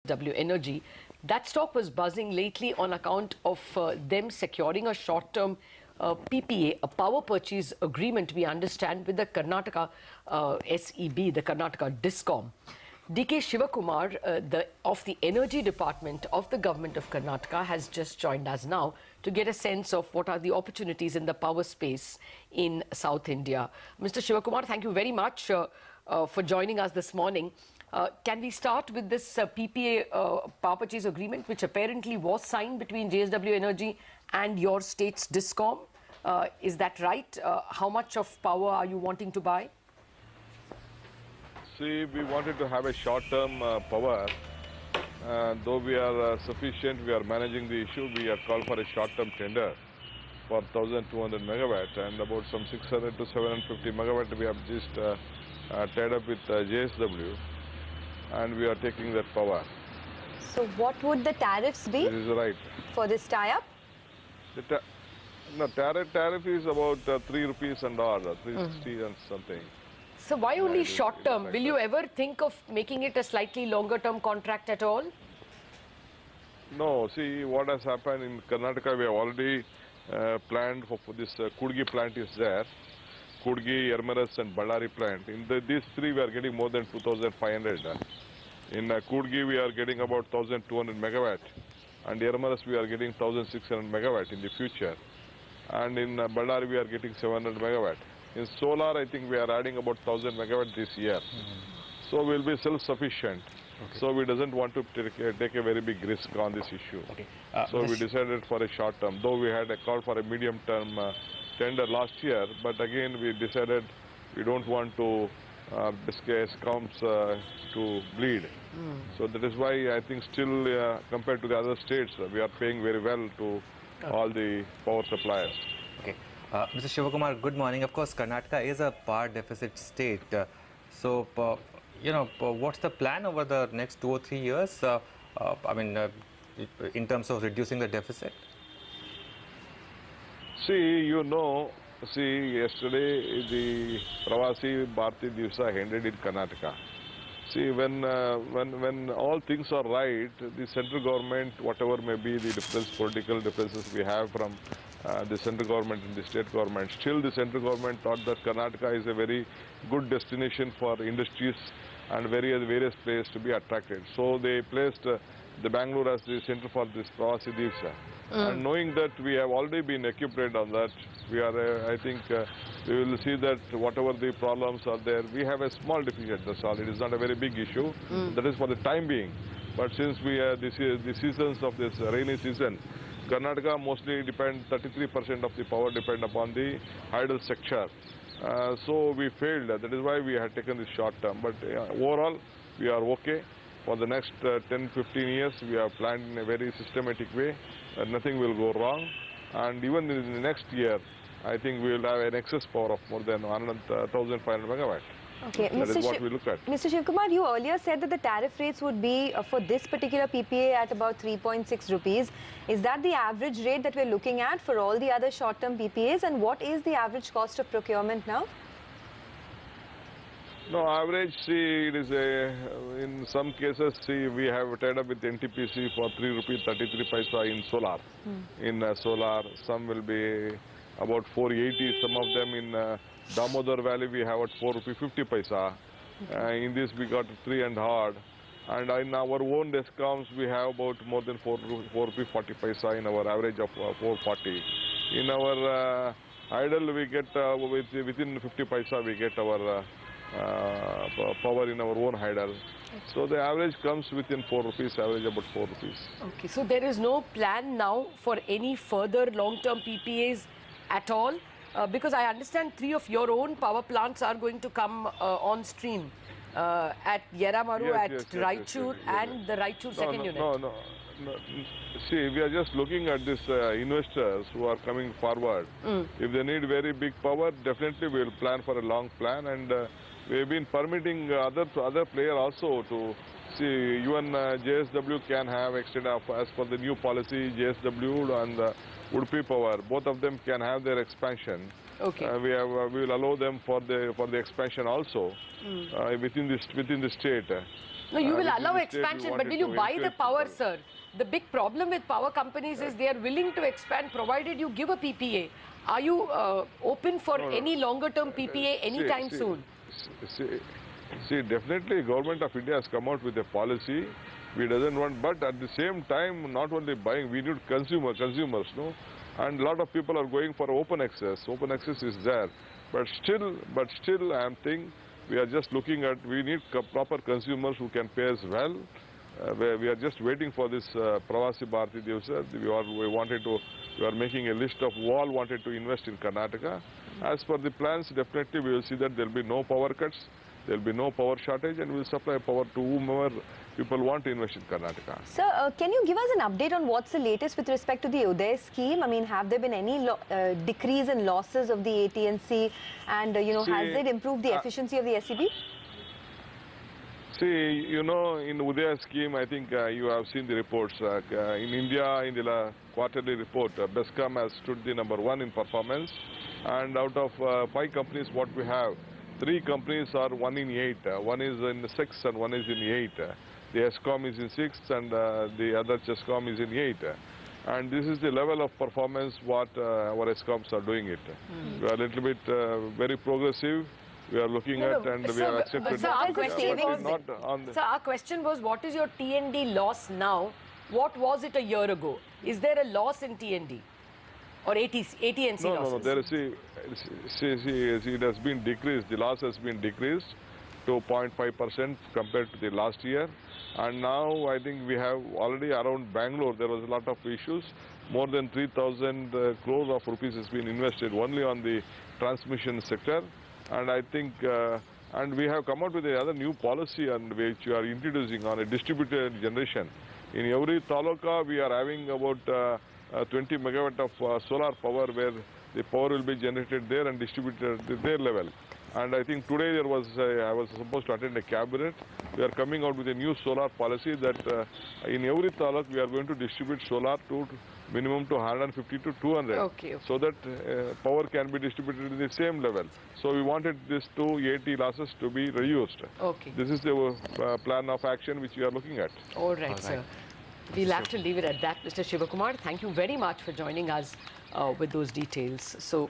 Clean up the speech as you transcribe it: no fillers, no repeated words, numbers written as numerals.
JSW Energy. That stock was buzzing lately on account of them securing a short-term PPA, a power purchase agreement, we understand, with the Karnataka SEB, the Karnataka Discom. DK Shivakumar, of the Energy Department of the Government of Karnataka, has just joined us now to get a sense of what are the opportunities in the power space in South India. Mr. Shivakumar, thank you very much for joining us this morning. Can we start with this PPA power purchase agreement, which apparently was signed between JSW Energy and your state's Discom? Is that right? How much of power are you wanting to buy? See, we wanted to have a short-term power. Though we are sufficient, we are managing the issue. We have called for a short-term tender for 1,200 megawatt and about some 600 to 750 megawatt. We have just tied up with JSW, and we are taking that power. So what would the tariffs be? This is right. For this tie-up? No, tariff is about 3 rupees and odd, 360 and something. So why only short term? Will you ever think of making it a slightly longer term contract at all? No, see what has happened in Karnataka, we have already planned for this Kudgi plant is there. Kudgi, Ermaras and Ballari plant. In these three we are getting more than 2,500. In Kudgi we are getting about 1,200 megawatt. And Ermaras we are getting 1,600 megawatt in the future. And in Ballari we are getting 700 megawatt. In solar, I think we are adding about 1,000 megawatt this year. So we'll be self-sufficient. Okay. So we doesn't want to take a very big risk on this issue. Okay. So we decided for a short term, though we had a call for a medium term tender last year, but again we decided we don't want to comes to bleed. So that is why I think still compared to the other states, we are paying very well to all the power suppliers. Okay. Mr. Shivakumar, good morning. Of course, Karnataka is a power deficit state. What's the plan over the next 2 or 3 years? In terms of reducing the deficit? See, yesterday the Pravasi Bharati Divsa ended in Karnataka. See, when all things are right, the central government, whatever may be the political differences we have from the central government and the state government, still the central government thought that Karnataka is a very good destination for industries and various places to be attracted. So they placed the Bangalore as the center for this Pravasi Divsa. And knowing that we have already been equipped on that, we are, I think, we will see that whatever the problems are there, we have a small deficit, that's all. It is not a very big issue. That is for the time being. But since we are the seasons of this rainy season, Karnataka mostly depend, 33% of the power depend upon the hydel sector. So we failed. That is why we had taken this short term. But overall, we are okay. For the next 10-15 years, we have planned in a very systematic way that nothing will go wrong. And even in the next year, I think we will have an excess power of more than 1,500 megawatt. Okay, that is what we look at. Mr. Shivakumar, you earlier said that the tariff rates would be for this particular PPA at about 3.6 rupees. Is that the average rate that we're looking at for all the other short-term PPAs? And what is the average cost of procurement now? No, average, see, it is in some cases, see, we have tied up with NTPC for 3 rupees 33 paisa in solar. In solar, some will be about 480, some of them in Damodar Valley we have at 4 rupees 50 paisa. In this we got 3 and hard. And in our own discounts we have about more than 4 rupees 40 paisa in our average of 440. In our idle we get within 50 paisa we get our power in our own hydel. So the average comes within 4 rupees, average about 4 rupees. Okay, so there is no plan now for any further long-term PPAs at all? Because I understand 3 of your own power plants are going to come on stream at Yeramaru, Raichur and the Raichur second unit. No. See, we are just looking at these investors who are coming forward. If they need very big power, definitely we will plan for a long plan, and we have been permitting other players also to see. Even JSW can have extended as per the new policy. JSW and Udupi Power, both of them can have their expansion. Okay. We will allow them for the expansion also within the state. No, you will within allow the state, we expansion, but wanted will you to buy the evacuate power, people. sir? The big problem with power companies is they are willing to expand provided you give a PPA. Are you open for any longer term PPA anytime soon? See, definitely government of India has come out with a policy. We doesn't want, but at the same time, not only buying, we need consumers, no? And a lot of people are going for open access. Open access is there. But still, I am thinking, we are just looking at, we need proper consumers who can pay us well. We are just waiting for this Pravasi Bharati Divasa. We are making a list of who all wanted to invest in Karnataka. As per the plans, definitely we will see that there will be no power cuts, there will be no power shortage, and we will supply power to whomever people want to invest in Karnataka. Sir, can you give us an update on what's the latest with respect to the Uday scheme? I mean, have there been any decrease in losses of the AT&C, and has it improved the efficiency of the SEB? See, in Udaya scheme, I think you have seen the reports. In India, in the quarterly report, Bescom has stood the #1 in performance. And out of 5 companies, what we have, 3 companies are 1 in 8. One is in 6 and one is in 8. The ESCOM is in 6 and the other CHESCOM is in 8. And this is the level of performance what our ESCOMs are doing it. We are a little bit very progressive. We are looking at and we have accepted. Sir, our but question was, not on the, sir, our question was, what is your TND loss now? What was it a year ago? Is there a loss in TND or AT&C losses? No. There is, see, it has been decreased. The loss has been decreased to 0.5% compared to the last year. And now I think we have already around Bangalore, there was a lot of issues. More than 3,000 crores of rupees has been invested only on the transmission sector. And I think, and we have come out with another new policy and which we are introducing on a distributed generation. In every taluka, we are having about 20 megawatt of solar power where the power will be generated there and distributed at their level. And I think today I was supposed to attend a cabinet. We are coming out with a new solar policy that in every taluk we are going to distribute solar to minimum to 150 to 200. Okay. So that power can be distributed in the same level. So we wanted this 280 losses to be reduced. Okay. This is the plan of action which we are looking at. All right, sir. We'll have to leave it at that. Mr. Shivakumar, thank you very much for joining us with those details. So.